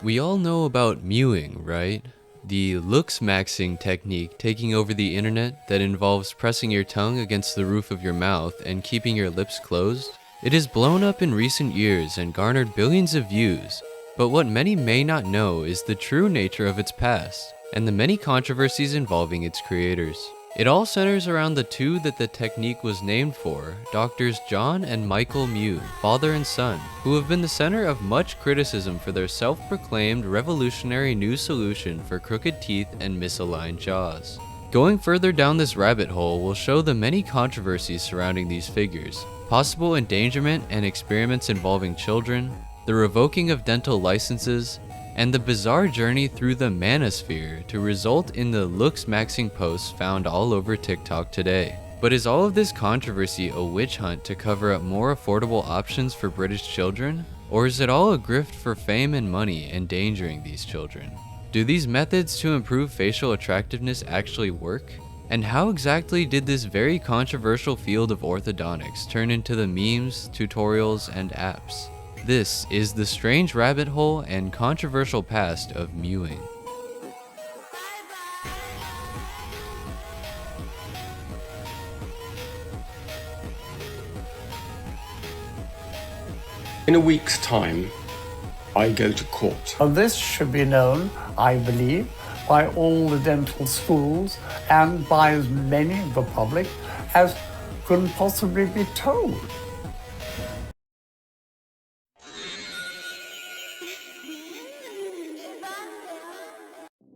We all know about mewing, right? The looksmaxing technique taking over the internet that involves pressing your tongue against the roof of your mouth and keeping your lips closed. It has blown up in recent years and garnered billions of views, but what many may not know is the true nature of its past and the many controversies involving its creators. It all centers around the two that the technique was named for, Doctors John and Michael Mews, father and son, who have been the center of much criticism for their self-proclaimed revolutionary new solution for crooked teeth and misaligned jaws. Going further down this rabbit hole will show the many controversies surrounding these figures, possible endangerment and experiments involving children, the revoking of dental licenses, and the bizarre journey through the manosphere to result in the looksmaxing posts found all over TikTok today. But is all of this controversy a witch hunt to cover up more affordable options for British children? Or is it all a grift for fame and money endangering these children? Do these methods to improve facial attractiveness actually work? And how exactly did this very controversial field of orthodontics turn into the memes, tutorials, and apps? This is the strange rabbit hole and controversial past of mewing. In a week's time, I go to court. And this should be known, I believe, by all the dental schools and by as many of the public as can possibly be told.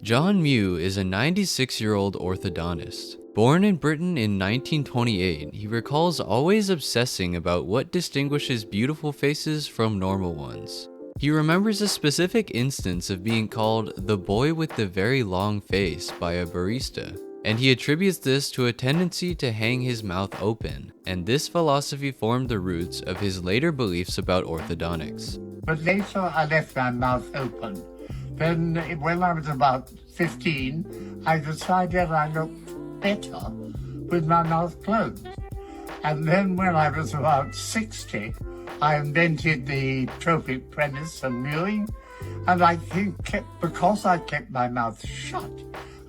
John Mews is a 96-year-old orthodontist. Born in Britain in 1928, he recalls always obsessing about what distinguishes beautiful faces from normal ones. He remembers a specific instance of being called the boy with the very long face by a barista, and he attributes this to a tendency to hang his mouth open, and this philosophy formed the roots of his later beliefs about orthodontics. But later I left my mouth open. Then when I was about 15, I decided I looked better with my mouth closed. And then when I was about 60, I invented the tropic premise of mewing, and I think because I kept my mouth shut,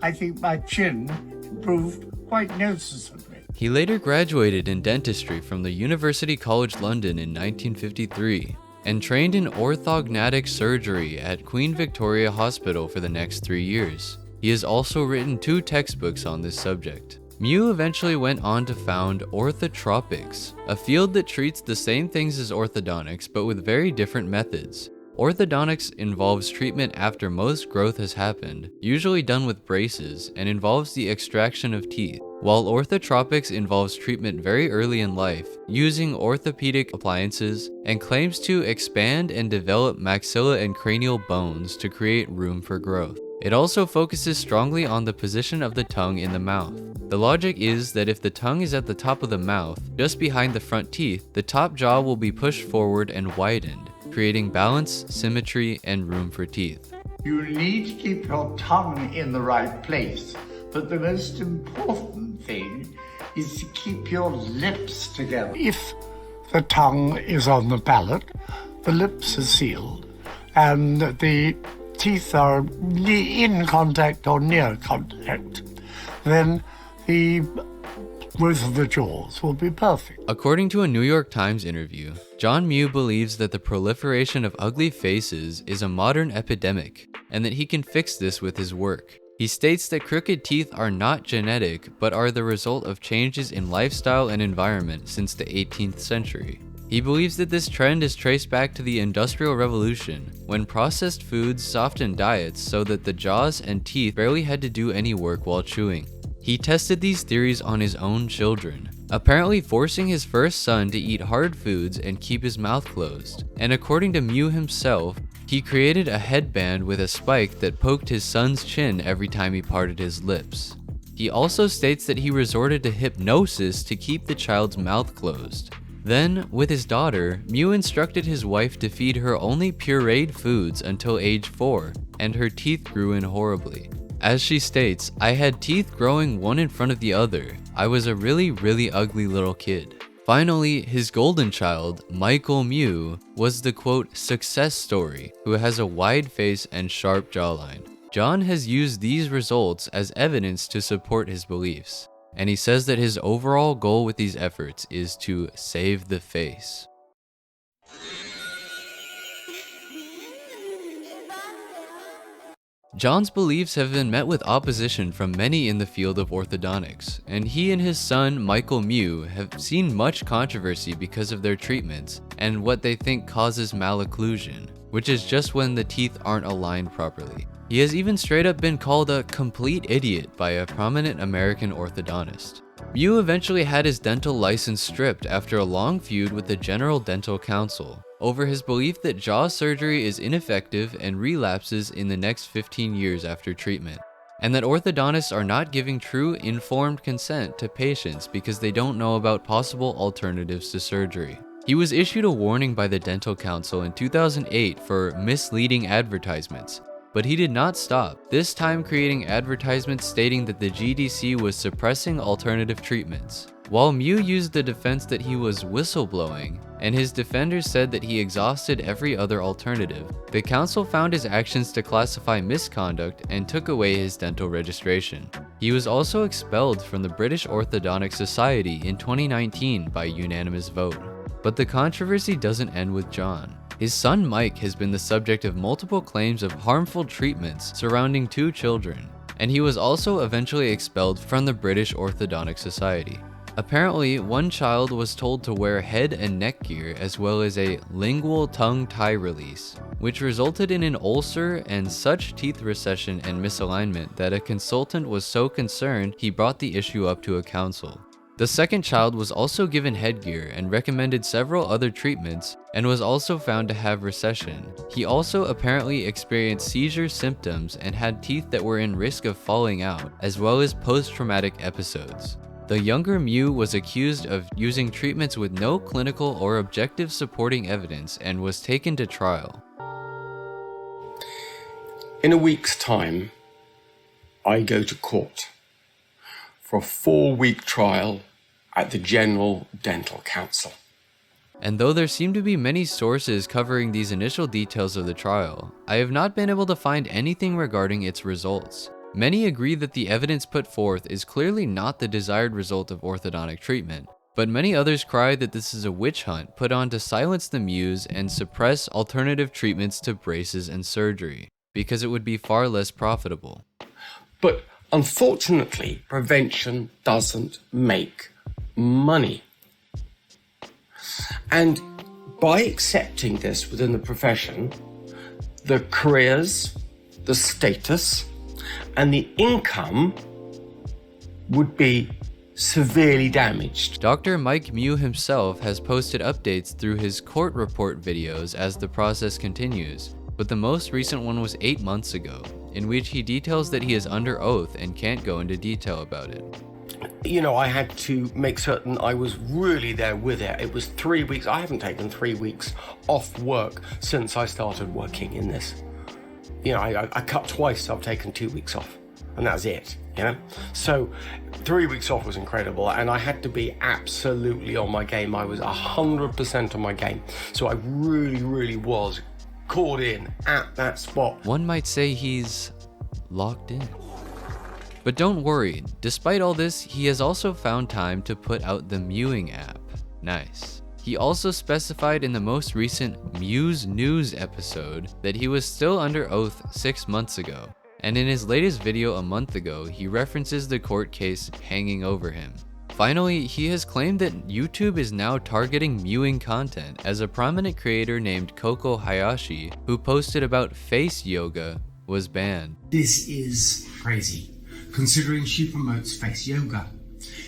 I think my chin improved quite noticeably. He later graduated in dentistry from the University College London in 1953 and trained in orthodontic surgery at Queen Victoria Hospital for the next 3 years. He has also written 2 textbooks on this subject. Mews eventually went on to found Orthotropics, a field that treats the same things as orthodontics but with very different methods. Orthodontics involves treatment after most growth has happened, usually done with braces, and involves the extraction of teeth, while orthotropics involves treatment very early in life, using orthopedic appliances, and claims to expand and develop maxilla and cranial bones to create room for growth. It also focuses strongly on the position of the tongue in the mouth. The logic is that if the tongue is at the top of the mouth, just behind the front teeth, the top jaw will be pushed forward and widened, creating balance, symmetry, and room for teeth. You need to keep your tongue in the right place, but the most important thing is to keep your lips together. If the tongue is on the palate, the lips are sealed, and the teeth are in contact or near contact, then the growth of the jaws will be perfect. According to a New York Times interview, John Mews believes that the proliferation of ugly faces is a modern epidemic, and that he can fix this with his work. He states that crooked teeth are not genetic, but are the result of changes in lifestyle and environment since the 18th century. He believes that this trend is traced back to the Industrial Revolution, when processed foods softened diets so that the jaws and teeth barely had to do any work while chewing. He tested these theories on his own children, apparently forcing his first son to eat hard foods and keep his mouth closed. And according to Mews himself, he created a headband with a spike that poked his son's chin every time he parted his lips. He also states that he resorted to hypnosis to keep the child's mouth closed. Then, with his daughter, Mews instructed his wife to feed her only pureed foods until age 4, and her teeth grew in horribly. As she states, "I had teeth growing one in front of the other. I was a really ugly little kid." Finally, his golden child, Michael Mew, was the quote success story, who has a wide face and sharp jawline. John has used these results as evidence to support his beliefs, and he says that his overall goal with these efforts is to save the face. John's beliefs have been met with opposition from many in the field of orthodontics, and he and his son, Michael Mew, have seen much controversy because of their treatments and what they think causes malocclusion, which is just when the teeth aren't aligned properly. He has even straight up been called a complete idiot by a prominent American orthodontist. Mew eventually had his dental license stripped after a long feud with the General Dental Council over his belief that jaw surgery is ineffective and relapses in the next 15 years after treatment, and that orthodontists are not giving true informed consent to patients because they don't know about possible alternatives to surgery. He was issued a warning by the Dental Council in 2008 for misleading advertisements, but he did not stop, this time creating advertisements stating that the GDC was suppressing alternative treatments. While Mew used the defense that he was whistleblowing, and his defenders said that he exhausted every other alternative, the council found his actions to classify misconduct and took away his dental registration. He was also expelled from the British Orthodontic Society in 2019 by unanimous vote. But the controversy doesn't end with John. His son Mike has been the subject of multiple claims of harmful treatments surrounding 2 children, and he was also eventually expelled from the British Orthodontic Society. Apparently, one child was told to wear head and neck gear as well as a lingual tongue tie release, which resulted in an ulcer and such teeth recession and misalignment that a consultant was so concerned he brought the issue up to a council. The second child was also given headgear and recommended several other treatments and was also found to have recession. He also apparently experienced seizure symptoms and had teeth that were in risk of falling out, as well as post-traumatic episodes. The younger Mew was accused of using treatments with no clinical or objective supporting evidence and was taken to trial. In a week's time, I go to court for a 4-week trial at the General Dental Council. And though there seem to be many sources covering these initial details of the trial, I have not been able to find anything regarding its results. Many agree that the evidence put forth is clearly not the desired result of orthodontic treatment, but many others cry that this is a witch hunt put on to silence the Mews and suppress alternative treatments to braces and surgery, because it would be far less profitable. But unfortunately, prevention doesn't make money. And by accepting this within the profession, the careers, the status, and the income would be severely damaged. Dr. Mike Mew himself has posted updates through his court report videos as the process continues, but the most recent one was 8 months ago, in which he details that he is under oath and can't go into detail about it. You know, I had to make certain I was really there with it. It was 3 weeks. I haven't taken 3 weeks off work since I started working in this. You know, I cut twice, so I've taken 2 weeks off, and that's it, you know? So 3 weeks off was incredible, and I had to be absolutely on my game. I was 100% on my game. So I really was caught in at that spot. One might say he's locked in. But don't worry, despite all this, he has also found time to put out the mewing app. Nice. He also specified in the most recent Mews News episode that he was still under oath 6 months ago, and in his latest video a month ago, he references the court case hanging over him. Finally, he has claimed that YouTube is now targeting mewing content, as a prominent creator named Coco Hayashi, who posted about face yoga, was banned. This is crazy, considering she promotes face yoga.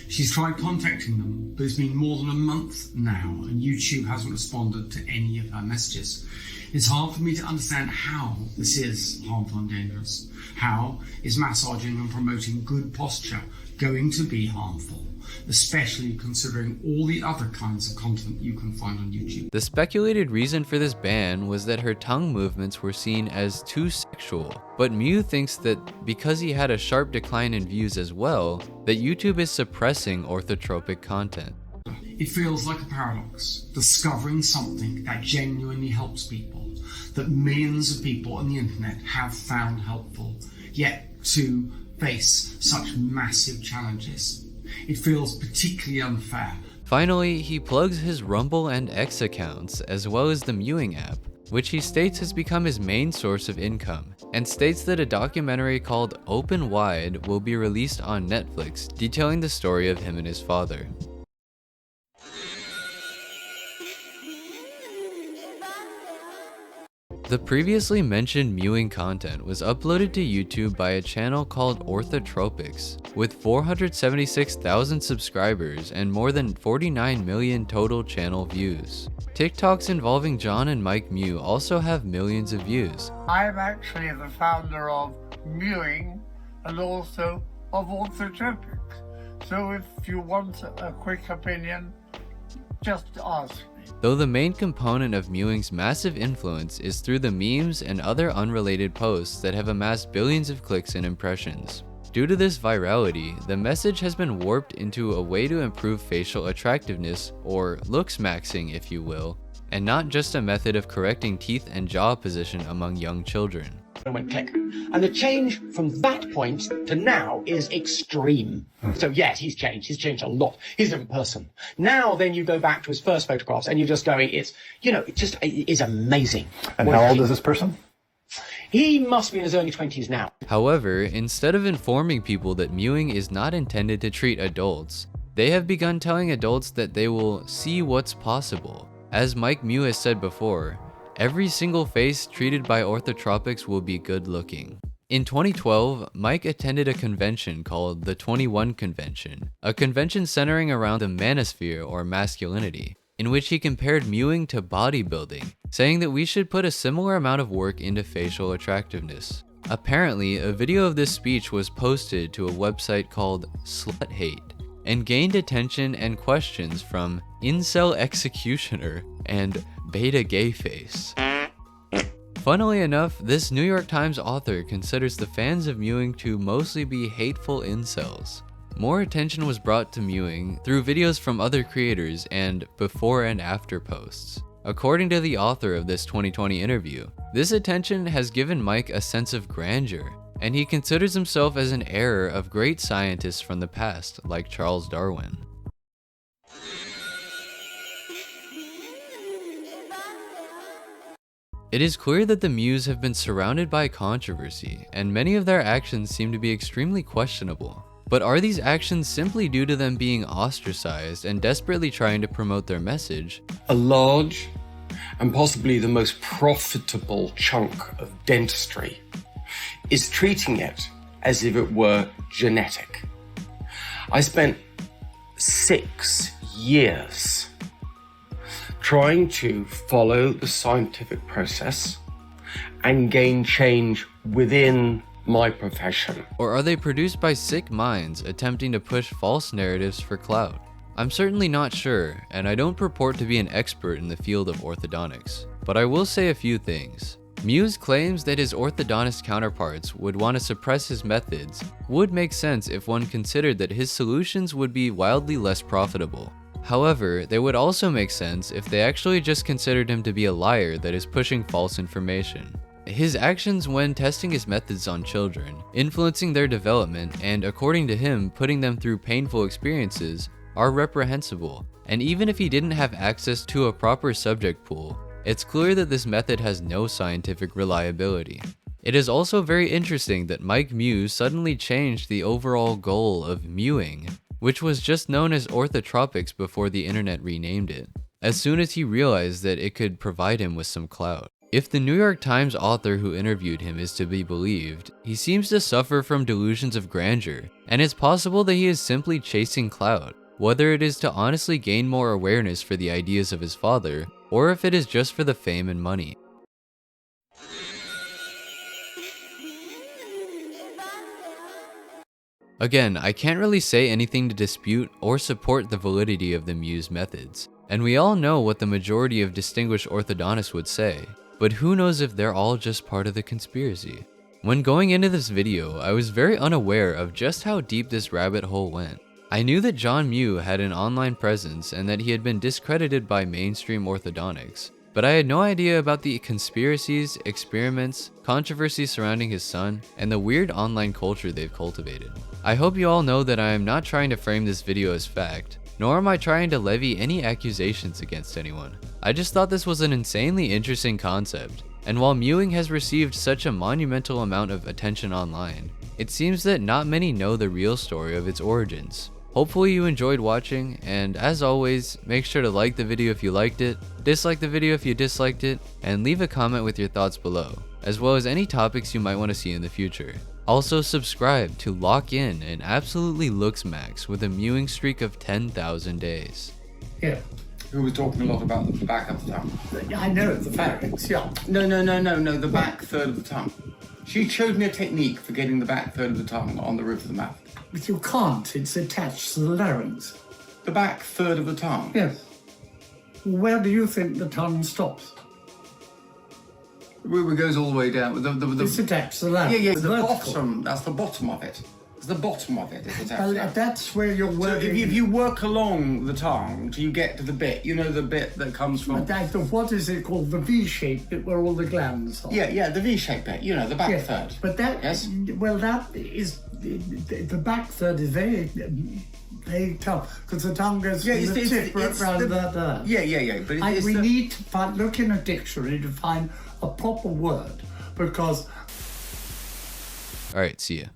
She's tried contacting them, but it's been more than a month now, and YouTube hasn't responded to any of her messages. It's hard for me to understand how this is harmful and dangerous. How is massaging and promoting good posture going to be harmful, especially considering all the other kinds of content you can find on YouTube? The speculated reason for this ban was that her tongue movements were seen as too sexual, but Mew thinks that because he had a sharp decline in views as well, that YouTube is suppressing orthotropic content. It feels like a paradox, discovering something that genuinely helps people, that millions of people on the internet have found helpful, yet to face such massive challenges. It feels particularly unfair. Finally, he plugs his Rumble and X accounts, as well as the Mewing app, which he states has become his main source of income, and states that a documentary called Open Wide will be released on Netflix detailing the story of him and his father. The previously mentioned mewing content was uploaded to YouTube by a channel called Orthotropics, with 476,000 subscribers and more than 49 million total channel views. TikToks involving John and Mike Mew also have millions of views. I'm actually the founder of Mewing and also of Orthotropics. So if you want a quick opinion, just ask me. Though the main component of Mewing's massive influence is through the memes and other unrelated posts that have amassed billions of clicks and impressions. Due to this virality, the message has been warped into a way to improve facial attractiveness, or looksmaxing if you will, and not just a method of correcting teeth and jaw position among young children. And went click. And the change from that point to now is extreme. So yes, he's changed. He's changed a lot. He's a different person. Now then you go back to his first photographs and you're just going, it is amazing. And how old is this person? He must be in his early 20s now. However, instead of informing people that mewing is not intended to treat adults, they have begun telling adults that they will see what's possible. As Mike Mew has said before, every single face treated by Orthotropics will be good looking. In 2012, Mike attended a convention called the 21 Convention, a convention centering around the manosphere or masculinity, in which he compared mewing to bodybuilding, saying that we should put a similar amount of work into facial attractiveness. Apparently, a video of this speech was posted to a website called Slut Hate, and gained attention and questions from Incel Executioner and Beta Gay Face. Funnily enough, this New York Times author considers the fans of mewing to mostly be hateful incels. More attention was brought to mewing through videos from other creators and before and after posts. According to the author of this 2020 interview, this attention has given Mike a sense of grandeur, and he considers himself as an heir of great scientists from the past, like Charles Darwin. It is clear that the Mews have been surrounded by controversy, and many of their actions seem to be extremely questionable. But are these actions simply due to them being ostracized and desperately trying to promote their message? A large and possibly the most profitable chunk of dentistry is treating it as if it were genetic. I spent 6 years trying to follow the scientific process and gain change within my profession. Or are they produced by sick minds attempting to push false narratives for clout? I'm certainly not sure, and I don't purport to be an expert in the field of orthodontics, but I will say a few things. Mews claims that his orthodontist counterparts would want to suppress his methods would make sense if one considered that his solutions would be wildly less profitable. However, they would also make sense if they actually just considered him to be a liar that is pushing false information. His actions when testing his methods on children, influencing their development, and according to him, putting them through painful experiences are reprehensible. And even if he didn't have access to a proper subject pool, it's clear that this method has no scientific reliability. It is also very interesting that Mike Mews suddenly changed the overall goal of mewing, which was just known as Orthotropics before the internet renamed it, as soon as he realized that it could provide him with some clout. If the New York Times author who interviewed him is to be believed, he seems to suffer from delusions of grandeur, and it's possible that he is simply chasing clout, whether it is to honestly gain more awareness for the ideas of his father, or if it is just for the fame and money. Again, I can't really say anything to dispute or support the validity of the Mews methods, and we all know what the majority of distinguished orthodontists would say, but who knows if they're all just part of the conspiracy. When going into this video, I was very unaware of just how deep this rabbit hole went. I knew that John Mew had an online presence and that he had been discredited by mainstream orthodontics, but I had no idea about the conspiracies, experiments, controversies surrounding his son, and the weird online culture they've cultivated. I hope you all know that I am not trying to frame this video as fact, nor am I trying to levy any accusations against anyone. I just thought this was an insanely interesting concept, and while mewing has received such a monumental amount of attention online, it seems that not many know the real story of its origins. Hopefully you enjoyed watching, and as always, make sure to like the video if you liked it, dislike the video if you disliked it, and leave a comment with your thoughts below, as well as any topics you might want to see in the future. Also subscribe to lock in and absolutely looksmaxx with a mewing streak of 10,000 days. Yeah. We were talking a lot about the back of the tongue. I know, the pharynx, yeah. No, the back third of the tongue. She showed me a technique for getting the back third of the tongue on the roof of the mouth. But you can't, it's attached to the larynx. The back third of the tongue? Yes. Where do you think the tongue stops? It goes all the way down. It's attached to the larynx. Yeah, The the vertical. bottom. That's the bottom of it. It's the bottom of it is attached. Well, that's where you're So working. if you work along the tongue till you get to the bit, you know the bit that comes from... What is it called? The V-shape bit where all the glands are. Yeah, the V-shaped bit, you know, the back Yes, third. but that, Yes? well, that is, the back third is very, very tough, because the tongue goes from the tip around that. Yeah, but We need to look in a dictionary to find a proper word, because... Alright, see ya.